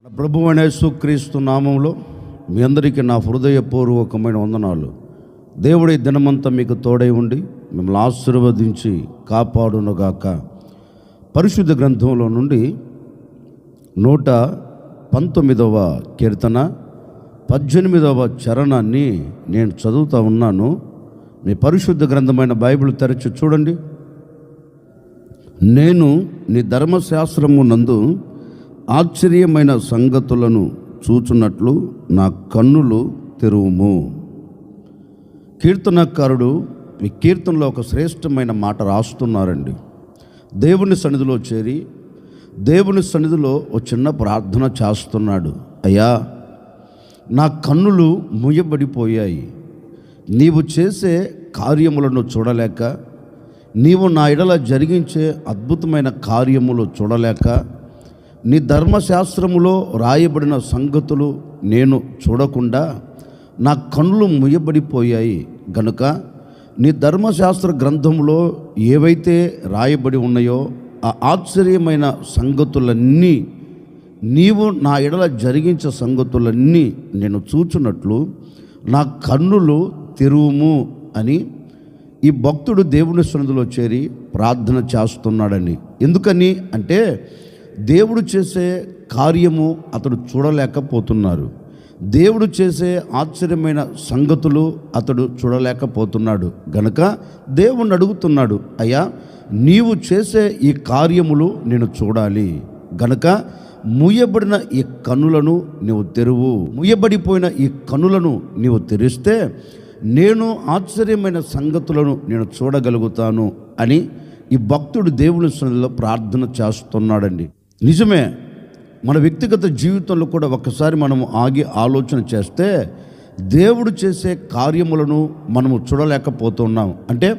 ప్రభువైన యేసుక్రీస్తు నామంలో మీ అందరికీ నా హృదయపూర్వకమైన వందనాలు. దేవుడి దినమంతా మీకు తోడై ఉండి మిమ్మల్ని ఆశీర్వదించి కాపాడునుగాక. పరిశుద్ధ గ్రంథంలో నుండి 119వ కీర్తన 18వ చరణాన్ని నేను చదువుతూ ఉన్నాను. మీ పరిశుద్ధ గ్రంథమైన బైబిల్ తెరచి చూడండి. నేను నీ ధర్మశాస్త్రము నందు ఆశ్చర్యమైన సంగతులను చూచున్నట్లు నా కన్నులు తెరువుము. కీర్తనకారుడు ఈ కీర్తనలో ఒక శ్రేష్టమైన మాట రాస్తున్నారండి. దేవుని సన్నిధిలో చేరి దేవుని సన్నిధిలో ఒక చిన్న ప్రార్థన చేస్తున్నాడు. అయ్యా, నా కన్నులు మూయబడిపోయాయి. నీవు చేసే కార్యములను చూడలేక, నీవు నా ఎడల జరిగించే అద్భుతమైన కార్యములు చూడలేక, నీ ధర్మశాస్త్రములో రాయబడిన సంగతులు నేను చూడకుండా నా కన్నులు ముయ్యబడిపోయాయి గనుక నీ ధర్మశాస్త్ర గ్రంథంలో ఏవైతే రాయబడి ఉన్నాయో ఆ ఆశ్చర్యమైన సంగతులన్నీ, నీవు నా ఎడల జరిగించే సంగతులన్నీ నేను చూచున్నట్లు నా కన్నులు తెరువుము అని ఈ భక్తుడు దేవుని సన్నిధిలో చేరి ప్రార్థన చేస్తున్నాడని. ఎందుకని అంటే దేవుడు చేసే కార్యము అతడు చూడలేకపోతున్నారు. దేవుడు చేసే ఆశ్చర్యమైన సంగతులు అతడు చూడలేకపోతున్నాడు గనుక దేవుణ్ణి అడుగుతున్నాడు, అయ్యా, నీవు చేసే ఈ కార్యములు నేను చూడాలి గనుక మూయబడిన ఈ కన్నులను నీవు తెరువు. మూయబడిపోయిన ఈ కన్నులను నీవు తెరిస్తే నేను ఆశ్చర్యమైన సంగతులను నేను చూడగలుగుతాను అని ఈ భక్తుడు దేవుని సన్నిధిలో ప్రార్థన చేస్తున్నాడండి. నిజమే, మన వ్యక్తిగత జీవితంలో కూడా ఒక్కసారి మనము ఆగి ఆలోచన చేస్తే దేవుడు చేసే కార్యములను మనము చూడలేకపోతున్నాం. అంటే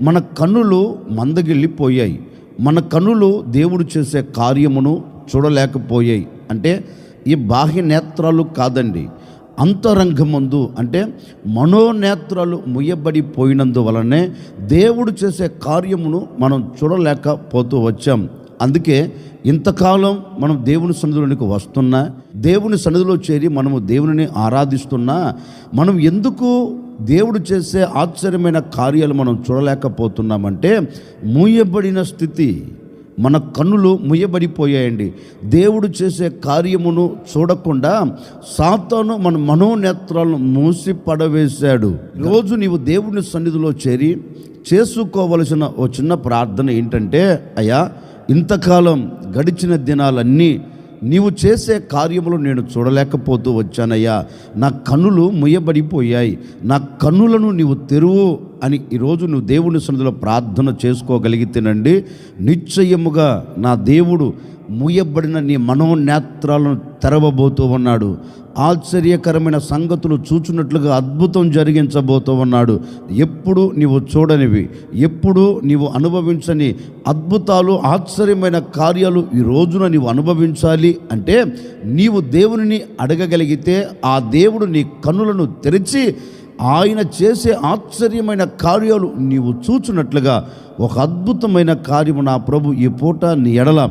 మన కన్నులు మందగిల్లిపోయాయి. మన కన్నులు దేవుడు చేసే కార్యమును చూడలేకపోయాయి. అంటే ఈ బాహ్య నేత్రాలు కాదండి, అంతరంగమందు అంటే మనోనేత్రాలు ముయ్యబడిపోయినందువలనే దేవుడు చేసే కార్యమును మనం చూడలేకపోతూ వచ్చాం. అందుకే ఇంతకాలం మనం దేవుని సన్నిధిలోనికి వస్తున్నా, దేవుని సన్నిధిలో చేరి మనము దేవుని ఆరాధిస్తున్నా, మనం ఎందుకు దేవుడు చేసే ఆశ్చర్యమైన కార్యాలు మనం చూడలేకపోతున్నామంటే మూయబడిన స్థితి. మన కన్నులు ముయ్యబడిపోయాయండి. దేవుడు చేసే కార్యమును చూడకుండా సాతాను మన మనోనేత్రాలను మూసి పడవేశాడు. రోజు నీవు దేవుని సన్నిధిలో చేరి చేసుకోవలసిన ఓ చిన్న ప్రార్థన ఏంటంటే, అయ్యా, ఇంతకాలం గడిచిన దినాలన్నీ నీవు చేసే కార్యములు నేను చూడలేకపోతూ వచ్చానయ్యా. నా కన్నులు ముయ్యబడిపోయాయి, నా కన్నులను నీవు తెరువు అని ఈరోజు నువ్వు దేవుని సన్నిధిలో ప్రార్థన చేసుకోగలిగితేనండి, నిశ్చయముగా నా దేవుడు మూయబడిన నీ మనోనేత్రాలను తెరవబోతూ ఉన్నాడు. ఆశ్చర్యకరమైన సంగతులు చూచున్నట్లుగా అద్భుతం జరిగించబోతూ ఉన్నాడు. ఎప్పుడు నీవు చూడనివి, ఎప్పుడు నీవు అనుభవించని అద్భుతాలు, ఆశ్చర్యమైన కార్యాలు ఈ రోజున నీవు అనుభవించాలి అంటే నీవు దేవునిని అడగగలిగితే ఆ దేవుడు నీ కన్నులను తెరిచి ఆయన చేసే ఆశ్చర్యమైన కార్యాలు నీవు చూచున్నట్లుగా ఒక అద్భుతమైన కార్యము నా ప్రభు ఈ పూట నీ ఎడల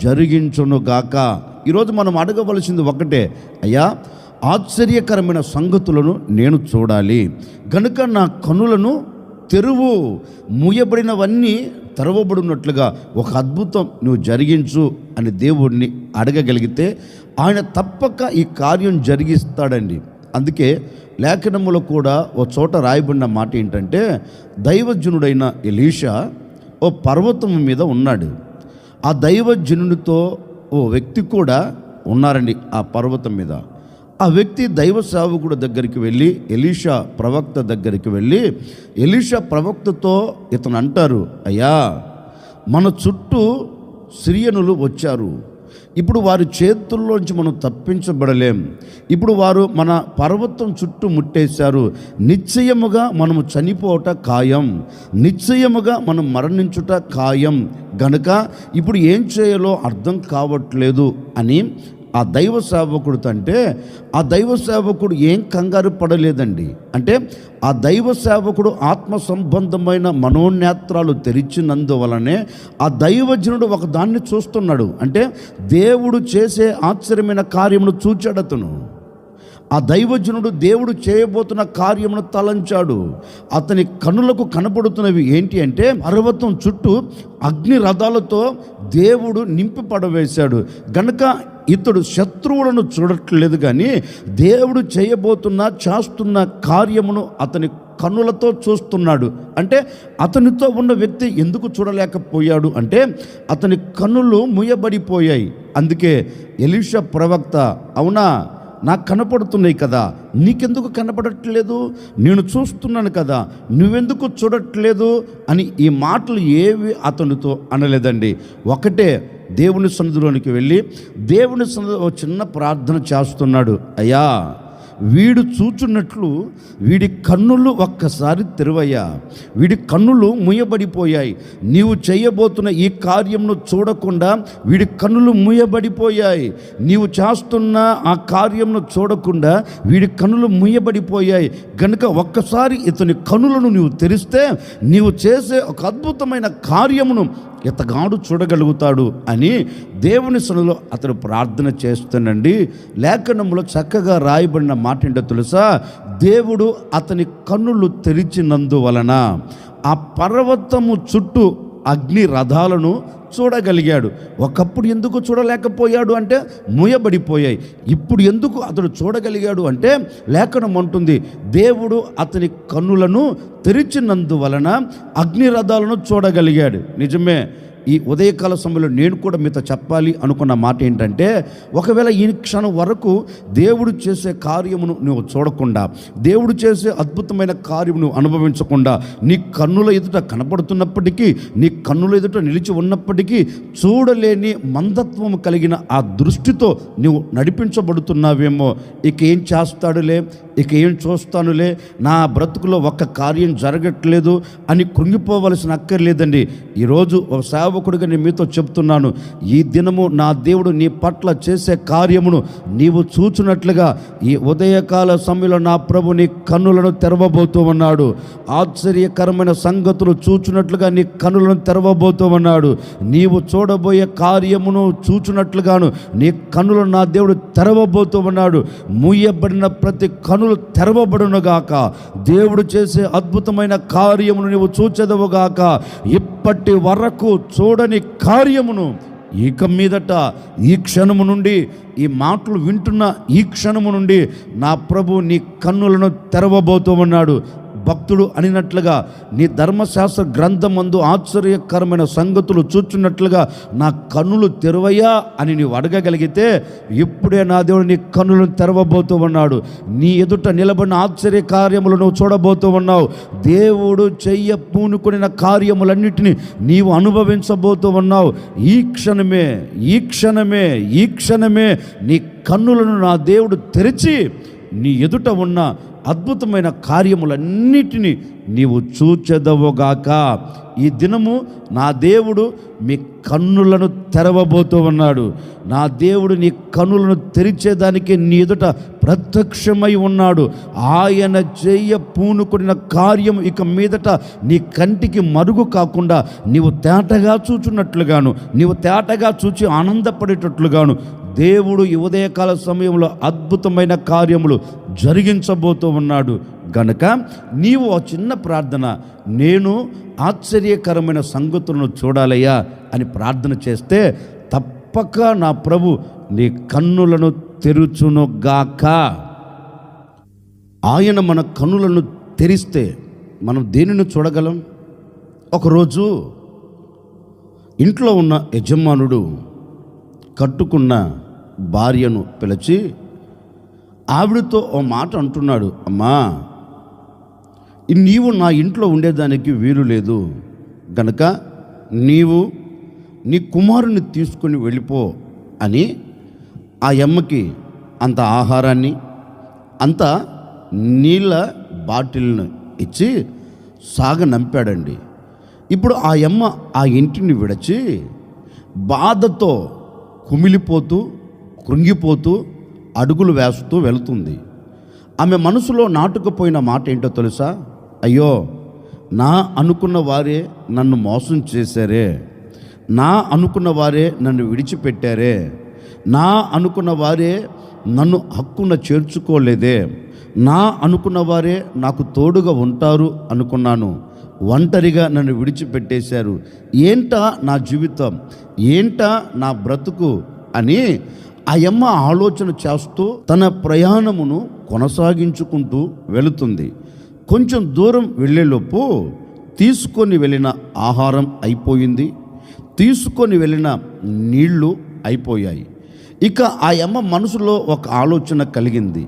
జరిగించునుగాక. ఈరోజు మనం అడగవలసింది ఒకటే, అయ్యా, ఆశ్చర్యకరమైన సంగతులను నేను చూడాలి గనుక నా కన్నులను తెరువు. మూయబడినవన్నీ తెరవబడినట్లుగా ఒక అద్భుతం నువ్వు జరిగించు అని దేవుడిని అడగగలిగితే ఆయన తప్పక ఈ కార్యం జరిగిస్తాడండి. అందుకే లేఖనములో కూడా ఓ చోట రాయబడిన మాట ఏంటంటే, దైవజనుడైన ఎలీషా ఓ పర్వతం మీద ఉన్నాడు. ఆ దైవజనుడితో ఓ వ్యక్తి కూడా ఉన్నారండి ఆ పర్వతం మీద. ఆ వ్యక్తి దైవ సేవకుడు దగ్గరికి వెళ్ళి, ఎలీషా ప్రవక్త దగ్గరికి వెళ్ళి, ఎలీషా ప్రవక్తతో ఇతను అంటారు, అయ్యా, మన చుట్టూ సిరియనులు వచ్చారు. ఇప్పుడు వారి చేతుల్లోంచి మనం తప్పించబడలేం. ఇప్పుడు వారు మన పర్వతం చుట్టూ ముట్టేశారు. నిశ్చయముగా మనము చనిపోవట ఖాయం, నిశ్చయముగా మనం మరణించుట ఖాయం గనుక ఇప్పుడు ఏం చేయాలో అర్థం కావట్లేదు అని ఆ దైవ సేవకుడితో అంటే ఆ దైవ సేవకుడు ఏం కంగారు పడలేదండి. అంటే ఆ దైవ సేవకుడు ఆత్మ సంబంధమైన మనోనేత్రాలు తెరిచినందువలనే ఆ దైవజనుడు ఒక దాన్ని చూస్తున్నాడు. అంటే దేవుడు చేసే ఆశ్చర్యమైన కార్యమును చూచాడు అతను. ఆ దైవజనుడు దేవుడు చేయబోతున్న కార్యమును తలంచాడు. అతని కన్నులకు కనపడుతున్నవి ఏంటి అంటే పర్వతం చుట్టూ అగ్ని రథాలతో దేవుడు నింపి పడవేశాడు. గనుక ఇతడు శత్రువులను చూడట్లేదు, కానీ దేవుడు చేస్తున్న కార్యమును అతని కన్నులతో చూస్తున్నాడు. అంటే అతనితో ఉన్న వ్యక్తి ఎందుకు చూడలేకపోయాడు అంటే అతని కన్నులు ముయ్యబడిపోయాయి. అందుకే ఎలీషా ప్రవక్త, అవునా నాకు కనపడుతున్నాయి కదా, నీకెందుకు కనపడట్లేదు, నేను చూస్తున్నాను కదా, నువ్వెందుకు చూడట్లేదు అని ఈ మాటలు ఏవి అతనితో అనలేదండి. ఒకటే, దేవుని సన్నిధిలోనికి వెళ్ళి దేవుని సన్నిధిలో చిన్న ప్రార్థన చేస్తున్నాడు. అయ్యా, వీడు చూచున్నట్లు వీడి కన్నులు ఒక్కసారి తెరవయ్యా, వీడి కన్నులు ముయ్యబడిపోయాయి. నీవు చేయబోతున్న ఈ కార్యంను చూడకుండా వీడి కన్నులు ముయ్యబడిపోయాయి. నీవు చేస్తున్న ఆ కార్యంను చూడకుండా వీడి కన్నులు ముయ్యబడిపోయాయి. కనుక ఒక్కసారి ఇతని కన్నులను నీవు తెరిస్తే నీవు చేసే ఒక అద్భుతమైన కార్యమును ఇతగాడు చూడగలుగుతాడు అని దేవుని సన్నిధిలో అతడు ప్రార్థన చేస్తానండి. లేఖనంలో చక్కగా రాయబడిన మాట ఏంటో తెలుసా? దేవుడు అతని కన్నులు తెరిచినందువలన ఆ పర్వతము చుట్టూ అగ్ని రథాలను చూడగలిగాడు. ఒకప్పుడు ఎందుకు చూడలేకపోయాడు అంటే మూయబడిపోయాయి. ఇప్పుడు ఎందుకు అతడు చూడగలిగాడు అంటే లేఖనం అంటుంది, దేవుడు అతని కన్నులను తెరిచినందువలన అగ్ని రథాలను చూడగలిగాడు. నిజమే. ఈ ఉదయకాల సమయంలో నేను కూడా మీతో చెప్పాలి అనుకున్న మాట ఏంటంటే, ఒకవేళ ఈ క్షణం వరకు దేవుడు చేసే కార్యమును నువ్వు చూడకుండా, దేవుడు చేసే అద్భుతమైన కార్యము నువ్వు అనుభవించకుండా, నీ కన్నుల ఎదుట కనపడుతున్నప్పటికీ, నీ కన్నుల ఎదుట నిలిచి ఉన్నప్పటికీ చూడలేని మందత్వము కలిగిన ఆ దృష్టితో నువ్వు నడిపించబడుతున్నావేమో. ఇక ఏం చేస్తాడులే, ఇక ఏం చూస్తానులే, నా బ్రతుకులో ఒక్క కార్యం జరగట్లేదు అని కృంగిపోవలసిన అక్కర్లేదండి. ఈరోజు ఒక సేవకుడిగా నేను మీతో చెప్తున్నాను, ఈ దినము నా దేవుడు నీ పట్ల చేసే కార్యమును నీవు చూచున్నట్లుగా ఈ ఉదయకాల సమయంలో నా ప్రభు నీ కన్నులను తెరవబోతూ ఉన్నాడు. ఆశ్చర్యకరమైన సంగతులు చూచున్నట్లుగా నీ కన్నులను తెరవబోతూ ఉన్నాడు. నీవు చూడబోయే కార్యమును చూచున్నట్లుగాను నీ కన్నులను నా దేవుడు తెరవబోతూ ఉన్నాడు. మూయబడిన ప్రతి కన్నులు తెరవబడునుగాక. దేవుడు చేసే అద్భుతమైన కార్యమును నీవు చూచెదవుగాక. ఇప్పటి వరకు చూడని కార్యమును ఇక మీదట ఈ క్షణము నుండి, ఈ మాటలు వింటున్న ఈ క్షణము నుండి నా ప్రభు నీ కన్నులను తెరవబోతూ ఉన్నాడు. భక్తుడు అనినట్లుగా నీ ధర్మశాస్త్ర గ్రంథమందు ఆశ్చర్యకరమైన సంగతులు చూచున్నట్లుగా నా కన్నులు తెరవయ్యా అని నీవు అడగగలిగితే ఇప్పుడే నా దేవుడు నీ కన్నులను తెరవబోతూ ఉన్నాడు. నీ ఎదుట నిలబడిన ఆశ్చర్య కార్యములు నువ్వు చూడబోతూ ఉన్నావు. దేవుడు పూనుకొనిన కార్యములన్నిటినీ నీవు అనుభవించబోతూ ఉన్నావు. ఈ క్షణమే నీ కన్నులను నా దేవుడు తెరిచి నీ ఎదుట ఉన్న అద్భుతమైన కార్యములన్నిటినీ నీవు చూచెదవుగాక. ఈ దినము నా దేవుడు మీ కన్నులను తెరవబోతూ ఉన్నాడు. నా దేవుడు నీ కన్నులను తెరిచేదానికి నీ ఎదుట ప్రత్యక్షమై ఉన్నాడు. ఆయన పూనుకొనిన కార్యం ఇక మీదట నీ కంటికి మరుగు కాకుండా నీవు తేటగా చూచున్నట్లుగాను, నీవు తేటగా చూచి ఆనందపడేటట్లుగాను దేవుడు ఈ ఉదయకాల సమయంలో అద్భుతమైన కార్యములు జరిగించబోతూ ఉన్నాడు. గనుక నీవు ఆ చిన్న ప్రార్థన, నేను ఆశ్చర్యకరమైన సంగతులను చూడాలయ్యా అని ప్రార్థన చేస్తే తప్పక నా ప్రభు నీ కన్నులను తెరుచునుగాక. ఆయన మన కన్నులను తెరిస్తే మనం దేనిని చూడగలం? ఒకరోజు ఇంట్లో ఉన్న యజమానుడు కట్టుకున్న భార్యను పిలిచి ఆవిడతో ఓ మాట అంటున్నాడు, అమ్మా, నీవు నా ఇంట్లో ఉండేదానికి వీలు లేదు గనక నీవు నీ కుమారుని తీసుకొని వెళ్ళిపో అని ఆ అమ్మకి అంత ఆహారాన్ని, అంత నీళ్ళ బాటిల్ను ఇచ్చి సాగనంపాడండి. ఇప్పుడు ఆ అమ్మ ఆ ఇంటిని విడిచి బాధతో కుమిలిపోతూ కృంగిపోతూ అడుగులు వేస్తూ వెళుతుంది. ఆమె మనసులో నాటుకుపోయిన మాట ఏంటో తెలుసా? అయ్యో, నా అనుకున్న వారే నన్ను మోసం చేశారే, నా అనుకున్న వారే నన్ను విడిచిపెట్టారే, నా అనుకున్న వారే నన్ను హక్కున చేర్చుకోలేదే, నా అనుకున్న వారే నాకు తోడుగా ఉంటారు అనుకున్నాను, ఒంటరిగా నన్ను విడిచిపెట్టేశారు. ఏంటా నా జీవితం, ఏంటా నా బ్రతుకు అని ఆ యమ్మ ఆలోచన చేస్తూ తన ప్రయాణమును కొనసాగించుకుంటూ వెళుతుంది. కొంచెం దూరం వెళ్ళేలోపు తీసుకొని వెళ్ళిన ఆహారం అయిపోయింది, తీసుకొని వెళ్ళిన నీళ్లు అయిపోయాయి. ఇక ఆ యమ్మ మనసులో ఒక ఆలోచన కలిగింది.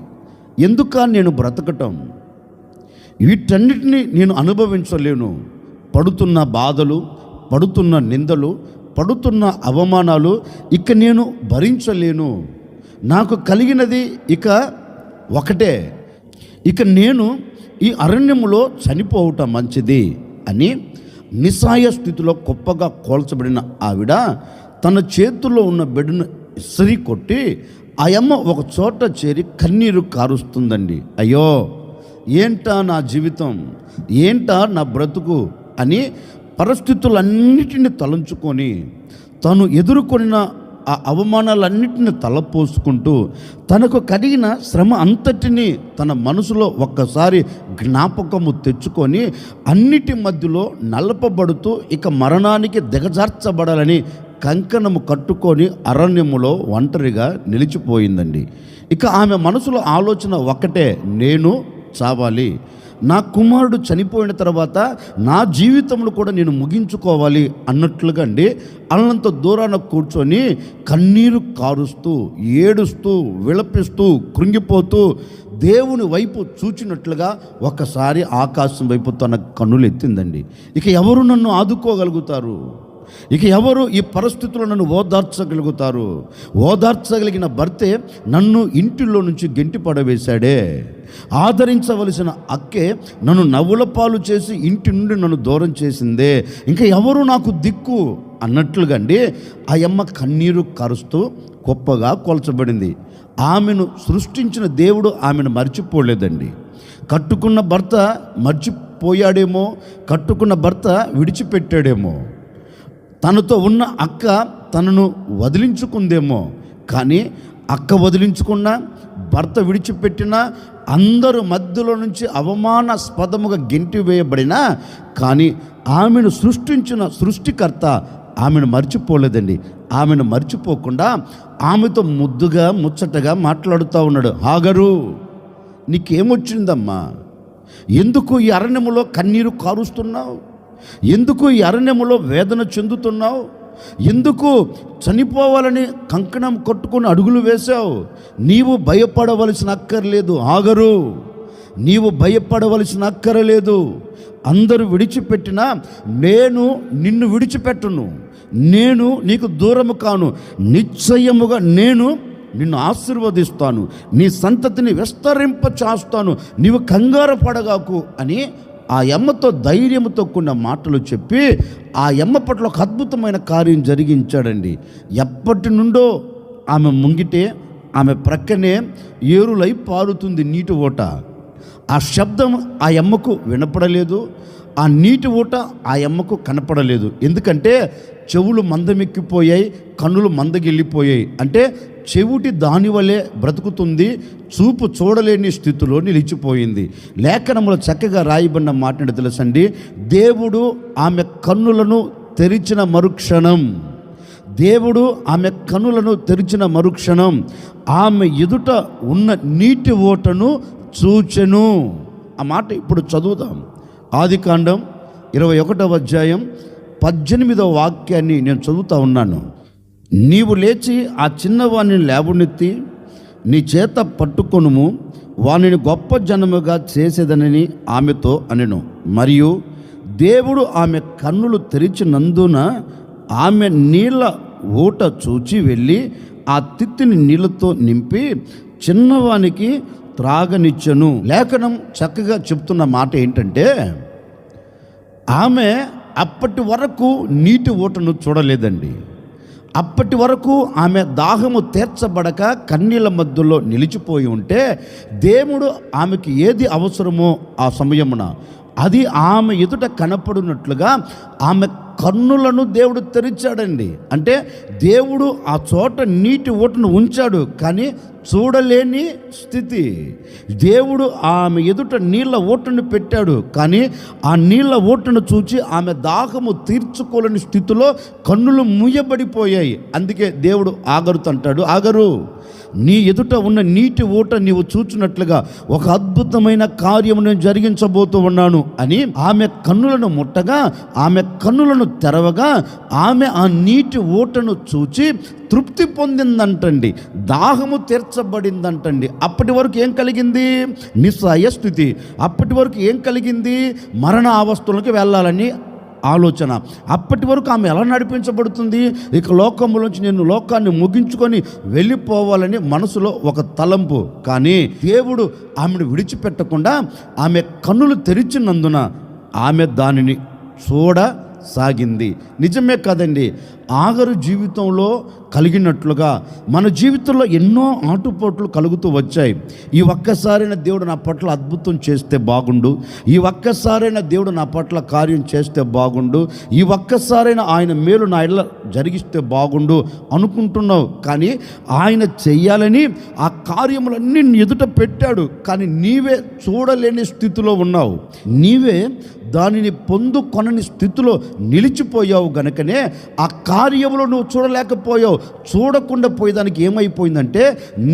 ఎందుక నేను బ్రతకటం, వీటన్నిటినీ నేను అనుభవించలేను. పడుతున్న బాధలు, పడుతున్న నిందలు, పడుతున్న అవమానాలు ఇక నేను భరించలేను. నాకు కలిగినది ఇక ఒకటే, ఇక నేను ఈ అరణ్యములో చనిపోవటం మంచిది అని నిస్సహాయ స్థితిలో గొప్పగా కోల్చబడిన ఆవిడ తన చేతుల్లో ఉన్న బిడ్డను ఇసిరి కొట్టి ఆ యమ్మ ఒక చోట చేరి కన్నీరు కారుస్తుందండి. అయ్యో, ఏంటా నా జీవితం, ఏంటా నా బ్రతుకు అని పరిస్థితులన్నిటిని తలంచుకొని తను ఎదుర్కొనిన ఆ అవమానాలన్నిటిని తలపోసుకుంటూ తనకు కలిగిన శ్రమ అంతటినీ తన మనసులో ఒక్కసారి జ్ఞాపకము తెచ్చుకొని అన్నిటి మధ్యలో నలపబడుతూ ఇక మరణానికి దిగజార్చబడాలని కంకణము కట్టుకొని అరణ్యములో ఒంటరిగా నిలిచిపోయిందండి. ఇక ఆమె మనసులో ఆలోచన ఒక్కటే, నేను చావాలి, నా కుమారుడు చనిపోయిన తర్వాత నా జీవితంలో కూడా నేను ముగించుకోవాలి అన్నట్లుగా అండి అల్లంత దూరాన కూర్చొని కన్నీరు కారుస్తూ ఏడుస్తూ విలపిస్తూ కృంగిపోతూ దేవుని వైపు చూచినట్లుగా ఒకసారి ఆకాశం వైపు తన కన్నులు ఎత్తిందండి. ఇక ఎవరు నన్ను ఆదుకోగలుగుతారు, ఇక ఎవరు ఈ పరిస్థితుల్లో నన్ను ఓదార్చగలుగుతారు? ఓదార్చగలిగిన భర్తే నన్ను ఇంటిలో నుంచి గెంటి పడవేశాడే, ఆదరించవలసిన అక్కే నన్ను నవ్వుల పాలు చేసి ఇంటి నుండి నన్ను దూరం చేసిందే, ఇంకా ఎవరు నాకు దిక్కు అన్నట్లుగా అండి ఆ యమ్మ కన్నీరు కరుస్తూ గొప్పగా కొల్చబడింది. ఆమెను సృష్టించిన దేవుడు ఆమెను మర్చిపోలేదండి. కట్టుకున్న భర్త మర్చిపోయాడేమో, కట్టుకున్న భర్త విడిచిపెట్టాడేమో, తనతో ఉన్న అక్క తనను వదిలించుకుందేమో, కానీ అక్క వదిలించుకున్నా, భర్త విడిచిపెట్టినా, అందరూ మధ్యలో నుంచి అవమానాస్పదముగా గెంటి వేయబడినా కానీ ఆమెను సృష్టించిన సృష్టికర్త ఆమెను మర్చిపోలేదండి. ఆమెను మర్చిపోకుండా ఆమెతో ముద్దుగా ముచ్చటగా మాట్లాడుతూ ఉన్నాడు. హాగరు, నీకేమొచ్చిందమ్మా? ఎందుకు ఈ అరణ్యములో కన్నీరు కారుస్తున్నావు? ఎందుకు ఈ అరణ్యములో వేదన చెందుతున్నావు? ఎందుకు చనిపోవాలని కంకణం కట్టుకుని అడుగులు వేశావు? నీవు భయపడవలసిన అక్కర్లేదు ఆగరు, నీవు భయపడవలసిన అక్కరలేదు. అందరూ విడిచిపెట్టినా నేను నిన్ను విడిచిపెట్టును, నేను నీకు దూరము కాను, నిశ్చయముగా నేను నిన్ను ఆశీర్వదిస్తాను, నీ సంతతిని విస్తరింప చేస్తాను, నీవు కంగారు పడగాకు అని ఆ యమ్మతో ధైర్యంతో కూడిన మాటలు చెప్పి ఆ యమ్మ పట్ల ఒక అద్భుతమైన కార్యం జరిగించాడండి. ఎప్పటి నుండో ఆమె ముంగిటే, ఆమె ప్రక్కనే ఏరులై పారుతుంది నీటి ఓట. ఆ శబ్దం ఆ యమ్మకు వినపడలేదు, ఆ నీటి ఊట ఆ యమ్మకు కనపడలేదు. ఎందుకంటే చెవులు మందమెక్కిపోయాయి, కన్నులు మందగిల్లిపోయాయి. అంటే చెవుటి దాని వలె బ్రతుకుతుంది, చూపు చూడలేని స్థితిలో నిలిచిపోయింది. లేఖనములో చక్కగా రాయబడిన మాట తెలుసండి, దేవుడు ఆమె కన్నులను తెరిచిన మరుక్షణం, దేవుడు ఆమె కన్నులను తెరిచిన మరుక్షణం ఆమె ఎదుట ఉన్న నీటి ఓటను చూచెను. ఆ మాట ఇప్పుడు చదువుదాం. ఆదికాండం 21వ అధ్యాయం 18వ వాక్యాన్ని నేను చదువుతూ ఉన్నాను. నీవు లేచి ఆ చిన్నవాణ్ణి లేవనెత్తి నీ చేత పట్టుకొనుము, వానిని గొప్ప జనముగా చేసేదనని ఆమెతో అనెను. మరియు దేవుడు ఆమె కన్నులు తెరిచినందున ఆమె నీళ్ళ ఊట చూచి వెళ్ళి ఆ తిత్తిని నీళ్ళతో నింపి చిన్నవానికి త్రాగనిచ్చెను. లేఖనం చక్కగా చెప్తున్న మాట ఏంటంటే, ఆమె అప్పటి వరకు నీటి ఊటను చూడలేదండి. అప్పటి వరకు ఆమె దాహము తీర్చబడక కన్నీళ్ళ మధ్యలో నిలిచిపోయి ఉంటే దేవుడు ఆమెకి ఏది అవసరమో ఆ సమయమున అది ఆమె ఎదుట కనపడినట్లుగా ఆమె కన్నులను దేవుడు తెరిచాడండి. అంటే దేవుడు ఆ చోట నీటి ఊటను ఉంచాడు, కానీ చూడలేని స్థితి. దేవుడు ఆమె ఎదుట నీళ్ళ ఊటను పెట్టాడు, కానీ ఆ నీళ్ళ ఊటను చూచి ఆమె దాహము తీర్చుకోలేని స్థితిలో కన్నులు మూయబడిపోయాయి. అందుకే దేవుడు ఆగరుతో అంటాడు, ఆగరు, నీ ఎదుట ఉన్న నీటి ఊట నీవు చూచినట్లుగా ఒక అద్భుతమైన కార్యము నేను జరిగించబోతూ ఉన్నాను అని ఆమె కన్నులను ముట్టగా, ఆమె కన్నులను తెరవగా ఆమె ఆ నీటి ఊటను చూచి తృప్తి పొందిందంటండి, దాహము తీర్చబడిందంటండి. అప్పటి వరకు ఏం కలిగింది? నిస్సహాయ స్థితి. అప్పటి వరకు ఏం కలిగింది? మరణ అవస్థలకు వెళ్ళాలని ఆలోచన. అప్పటి వరకు ఆమె ఎలా నడిపించబడుతుంది? ఇక లోకములోంచి నేను లోకాన్ని ముగించుకొని వెళ్ళిపోవాలని మనసులో ఒక తలంపు. కానీ దేవుడు ఆమెను విడిచిపెట్టకుండా ఆమె కన్నులు తెరిచినందున ఆమె దానిని చూడసాగింది. నిజమే కదండి, ఆగరు జీవితంలో కలిగినట్లుగా మన జీవితంలో ఎన్నో ఆటుపోట్లు కలుగుతూ వచ్చాయి. ఈ ఒక్కసారైన దేవుడు నా పట్ల అద్భుతం చేస్తే బాగుండు, ఈ ఒక్కసారైన దేవుడు నా పట్ల కార్యం చేస్తే బాగుండు, ఈ ఒక్కసారైన ఆయన మేలు నా ఇళ్ళ జరిగిస్తే బాగుండు అనుకుంటున్నావు. కానీ ఆయన చెయ్యాలని ఆ కార్యములన్నీ ఎదుట పెట్టాడు, కానీ నీవే చూడలేని స్థితిలో ఉన్నావు. నీవే దానిని పొందుకొనని స్థితిలో నిలిచిపోయావు గనుకనే ఆ కార్యములో నువ్వు చూడలేకపోయావు. చూడకుండా పోయేదానికి ఏమైపోయిందంటే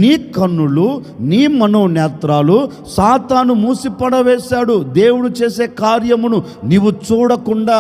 నీ కన్నులు, నీ మనోనేత్రాలు సాతాను మూసి పడవేశాడు. దేవుడు చేసే కార్యమును నీవు చూడకుండా,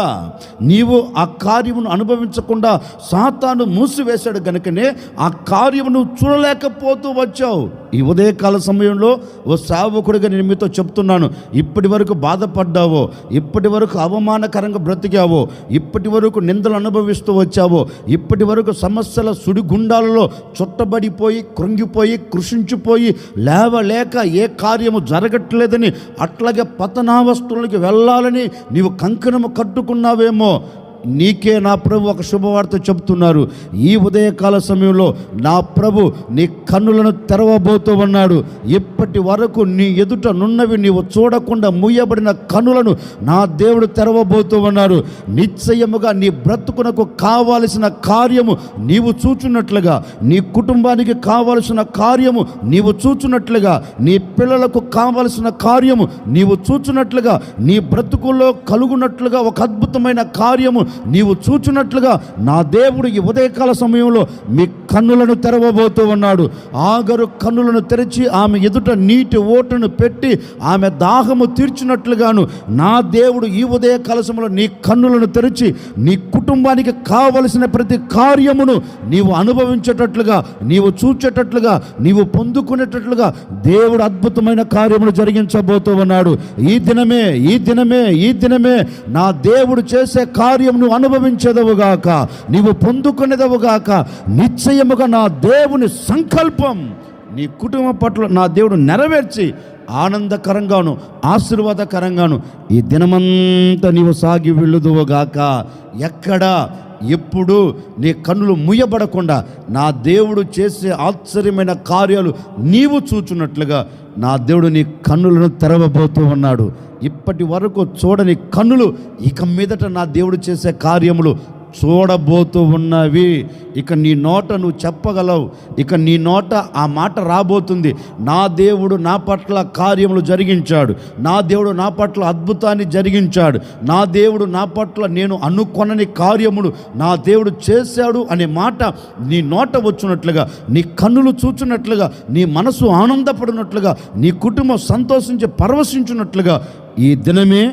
నీవు ఆ కార్యమును అనుభవించకుండా సాతాను మూసివేశాడు గనుకనే ఆ కార్యమును చూడలేకపోతూ వచ్చావు. ఈ ఉదయకాల సమయంలో ఓ సేవకుడిగా నేను మీతో చెప్తున్నాను, ఇప్పటి వరకు బాధపడ్డావో, ఇప్పటి వరకు అవమానకరంగా బ్రతికావో, ఇప్పటి వరకు నిందలు అనుభవిస్తూ వచ్చావో, ఇప్పటి వరకు సమస్యల సుడిగుండాలలో చుట్టబడిపోయి కృంగిపోయి కృషించిపోయి లేవలేక ఏ కార్యము జరగట్లేదని అట్లాగే పతనావస్థలకి వెళ్ళాలని నీవు కంకణము కట్టుకున్నావేమో, నీకే నా ప్రభు ఒక శుభవార్త చెప్తున్నారు. ఈ ఉదయకాల సమయంలో నా ప్రభు నీ కన్నులను తెరవబోతూ ఉన్నాడు. ఇప్పటి వరకు నీ ఎదుట నున్నవి నీవు చూడకుండా మూయబడిన కన్నులను నా దేవుడు తెరవబోతూ ఉన్నారు. నిశ్చయముగా నీ బ్రతుకునకు కావలసిన కార్యము నీవు చూచున్నట్లుగా, నీ కుటుంబానికి కావలసిన కార్యము నీవు చూచున్నట్లుగా, నీ పిల్లలకు కావలసిన కార్యము నీవు చూచున్నట్లుగా, నీ బ్రతుకుల్లో కలుగునట్లుగా ఒక అద్భుతమైన కార్యము నీవు చూచున్నట్లుగా నా దేవుడు ఈ ఉదయకాల సమయంలో మీ కన్నులను తెరవబోతూ ఉన్నాడు. ఆగరు కన్నులను తెరిచి ఆమె ఎదుట నీటి ఓటను పెట్టి ఆమె దాహము తీర్చినట్లుగాను నా దేవుడు ఈ ఉదయకాల సమయంలో నీ కన్నులను తెరిచి నీ కుటుంబానికి కావలసిన ప్రతి కార్యమును నీవు అనుభవించేటట్లుగా, నీవు చూచేటట్లుగా, నీవు పొందుకునేటట్లుగా దేవుడు అద్భుతమైన కార్యములు జరిగించబోతూ ఉన్నాడు. ఈ దినమే నా దేవుడు చేసే కార్యమును అనుభవించేదవుగాక, నీవు పొందుకునేదవుగాక. నిశ్చయముగా నా దేవుని సంకల్పం నీ కుటుంబం పట్ల నా దేవుడు నెరవేర్చి ఆనందకరంగాను ఆశీర్వాదకరంగాను ఈ దినమంతా నీవు సాగి వెళ్ళుదువుగాక. ఎక్కడా ఎప్పుడు నీ కన్నులు ముయ్యబడకుండా నా దేవుడు చేసే ఆశ్చర్యమైన కార్యాలు నీవు చూచున్నట్లుగా నా దేవుడు నీ కన్నులను తెరవబోతూ ఉన్నాడు. ఇప్పటి వరకు చూడని కన్నులు ఇక మీదట నా దేవుడు చేసే కార్యములు చూడబోతూ ఉన్నవి. ఇక నీ నోట నువ్వు చెప్పగలవు, ఇక నీ నోట ఆ మాట రాబోతుంది. నా దేవుడు నా పట్ల కార్యములు జరిగించాడు, నా దేవుడు నా పట్ల అద్భుతాన్ని జరిగించాడు, నా దేవుడు నా పట్ల నేను అనుకొనని కార్యములు నా దేవుడు చేశాడు అనే మాట నీ నోట వచ్చినట్లుగా, నీ కన్నులు చూచున్నట్లుగా, నీ మనసు ఆనందపడినట్లుగా, నీ కుటుంబం సంతోషించి పరవశించున్నట్లుగా ఈ దినమే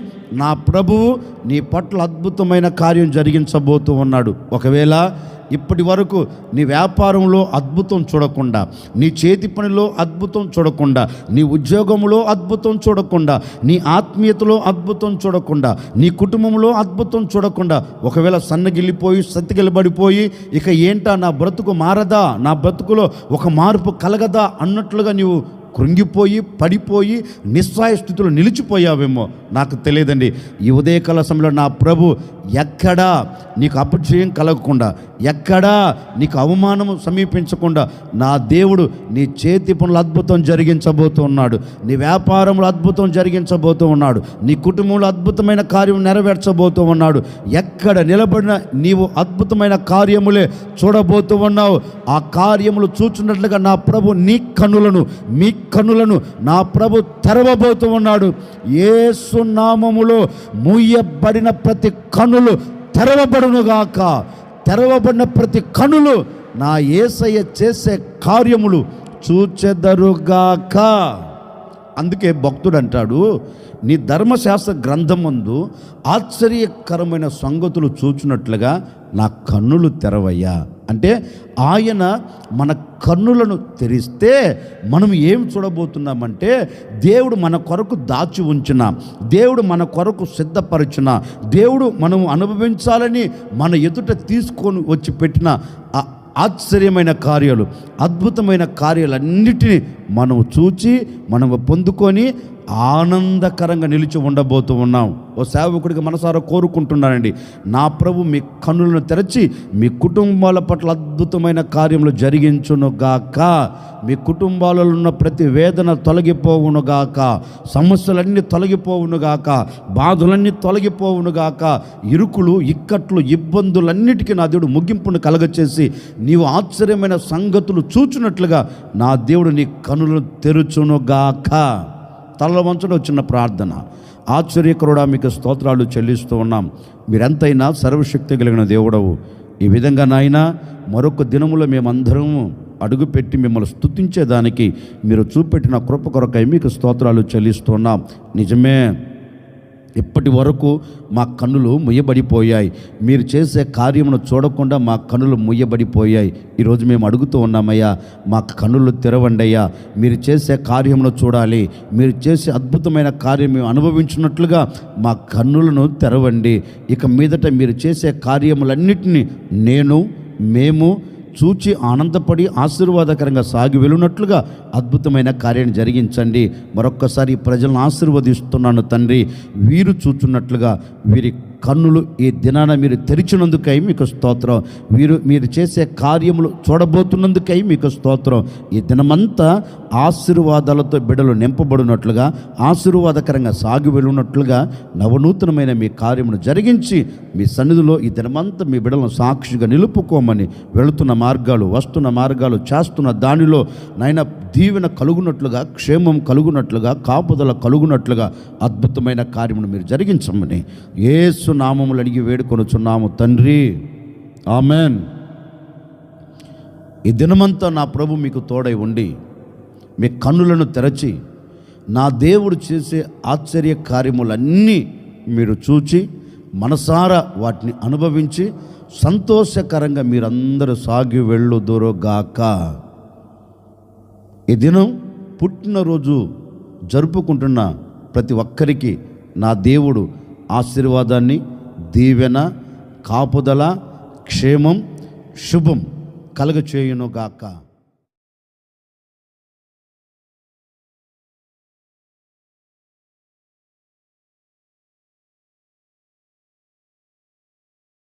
నా ప్రభువు నీ పట్ల అద్భుతమైన కార్యం జరిగించబోతూ ఉన్నాడు. ఒకవేళ ఇప్పటి వరకు నీ వ్యాపారంలో అద్భుతం చూడకుండా, నీ చేతి పనిలో అద్భుతం చూడకుండా, నీ ఉద్యోగంలో అద్భుతం చూడకుండా, నీ ఆత్మీయతలో అద్భుతం చూడకుండా, నీ కుటుంబంలో అద్భుతం చూడకుండా ఒకవేళ సన్నగిల్లిపోయి సత్తిగిలబడిపోయి ఇక ఏంటా నా బ్రతుకు మారదా, నా బ్రతుకులో ఒక మార్పు కలగదా అన్నట్లుగా నీవు కృంగిపోయి పడిపోయి నిస్సహాయ స్థితిలో నిలిచిపోయావేమో నాకు తెలియదండి. ఈ ఉదయకాల సమయంలో నా ప్రభు ఎక్కడా నీకు అపజయం కలగకుండా, ఎక్కడా నీకు అవమానము సమీపించకుండా నా దేవుడు నీ చేతి పనులు అద్భుతం జరిగించబోతూ ఉన్నాడు. నీ వ్యాపారంలో అద్భుతం జరిగించబోతూ ఉన్నాడు. నీ కుటుంబంలో అద్భుతమైన కార్యం నెరవేర్చబోతూ ఉన్నాడు. ఎక్కడ నిలబడిన నీవు అద్భుతమైన కార్యములే చూడబోతూ ఉన్నావు. ఆ కార్యములు చూచున్నట్లుగా నా ప్రభు మీ కన్నులను నా ప్రభు తెరవబోతూ ఉన్నాడు. యేసు నామములో మూయబడిన ప్రతి కన్నులు తెరవబడునుగాక. తెరవబడిన ప్రతి కన్నులు నా యేసయ్య చేసే కార్యములు చూచెదరుగాక. అందుకే భక్తుడు అంటాడు, నీ ధర్మశాస్త్ర గ్రంథం ముందు ఆశ్చర్యకరమైన సంగతులు చూచినట్లుగా నా కన్నులు తెరవయ్యా. అంటే ఆయన మన కన్నులను తెరిస్తే మనం ఏం చూడబోతున్నామంటే, దేవుడు మన కొరకు దాచి ఉంచిన, దేవుడు మన కొరకు సిద్ధపరిచిన, దేవుడు మనం అనుభవించాలని మన ఎదుట తీసుకొని వచ్చి పెట్టిన ఆశ్చర్యమైన కార్యాలు, అద్భుతమైన కార్యాలన్నిటినీ మనం చూచి మనము పొందుకొని ఆనందకరంగా నిలిచి ఉండబోతూ ఉన్నాం. ఓ సేవకుడికి మనసారా కోరుకుంటున్నానండి, నా ప్రభు మీ కన్నులను తెరచి మీ కుటుంబాల పట్ల అద్భుతమైన కార్యములు జరిగించునుగాక. మీ కుటుంబాలలో ఉన్న ప్రతి వేదన తొలగిపోవునుగాక, సమస్యలన్నీ తొలగిపోవునుగాక, బాధలన్నీ తొలగిపోవునుగాక, ఇరుకులు ఇక్కట్లు ఇబ్బందులన్నిటికీ నా దేవుడు ముగింపును కలగచేసి నీవు ఆశ్చర్యమైన సంగతులు చూచున్నట్లుగా నా దేవుడు నీ కన్నులను తెరుచునుగాక. తలలో వంచడం చిన్న ప్రార్థన. ఆశ్చర్యకరుడా మీకు స్తోత్రాలు చెల్లిస్తూ ఉన్నాం. మీరెంతైనా సర్వశక్తి కలిగిన దేవుడవు. ఈ విధంగా నాయనా మరొక దినములో మేమందరము అడుగుపెట్టి మిమ్మల్ని స్తుతించేదానికి మీరు చూపెట్టిన కృప కొరకై మీకు స్తోత్రాలు చెల్లిస్తున్నాం. నిజమే, ఇప్పటి వరకు మా కన్నులు ముయ్యబడిపోయాయి. మీరు చేసే కార్యమును చూడకుండా మా కన్నులు ముయ్యబడిపోయాయి. ఈరోజు మేము అడుగుతూ ఉన్నామయ్యా, మా కన్నులు తెరవండి అయ్యా. మీరు చేసే కార్యమును చూడాలి, మీరు చేసే అద్భుతమైన కార్యం మేము అనుభవించినట్లుగా మా కన్నులను తెరవండి. ఇక మీదట మీరు చేసే కార్యములన్నిటినీ మేము చూచి ఆనందపడి ఆశీర్వాదకరంగా సాగి వెళ్ళినట్లుగా అద్భుతమైన కార్యాన్ని జరిగించండి. మరొక్కసారి ప్రజలను ఆశీర్వదిస్తున్నాను తండ్రి. వీరు చూచున్నట్లుగా వీరి కన్నులు ఈ దినాన మీరు తెరిచినందుకై మీకు స్తోత్రం. మీరు చేసే కార్యములు చూడబోతున్నందుకై మీకు స్తోత్రం. ఈ దినమంతా ఆశీర్వాదాలతో బిడ్డలు నింపబడినట్లుగా, ఆశీర్వాదకరంగా సాగి వెళ్ళినట్లుగా నవనూతనమైన మీ కార్యమును జరిగించి మీ సన్నిధిలో ఈ దినమంతా మీ బిడ్డలను సాక్షిగా నిలుపుకోమని, వెళుతున్న మార్గాలు, వస్తున్న మార్గాలు, చేస్తున్న దానిలో నాయన దీవెన కలుగునట్లుగా, క్షేమం కలుగునట్లుగా, కాపుదల కలుగునట్లుగా అద్భుతమైన కార్యమును మీరు జరిగించమని యేసు నామములు అడిగి వేడుకొనుచున్నాము తండ్రి. ఆమెన్. ఈ దినమంతా నా ప్రభు మీకు తోడై ఉండి మీ కన్నులను తెరచి నా దేవుడు చేసే ఆశ్చర్య కార్యములన్నీ మీరు చూచి మనసారా వాటిని అనుభవించి సంతోషకరంగా మీరందరూ సాగి వెళ్ళుదురుగాక. ఈ దినం పుట్టినరోజు జరుపుకుంటున్న ప్రతి ఒక్కరికి నా దేవుడు ఆశీర్వాదాన్ని, దీవెన, కాపుదల, క్షేమం, శుభం కలుగచేయునుగాక.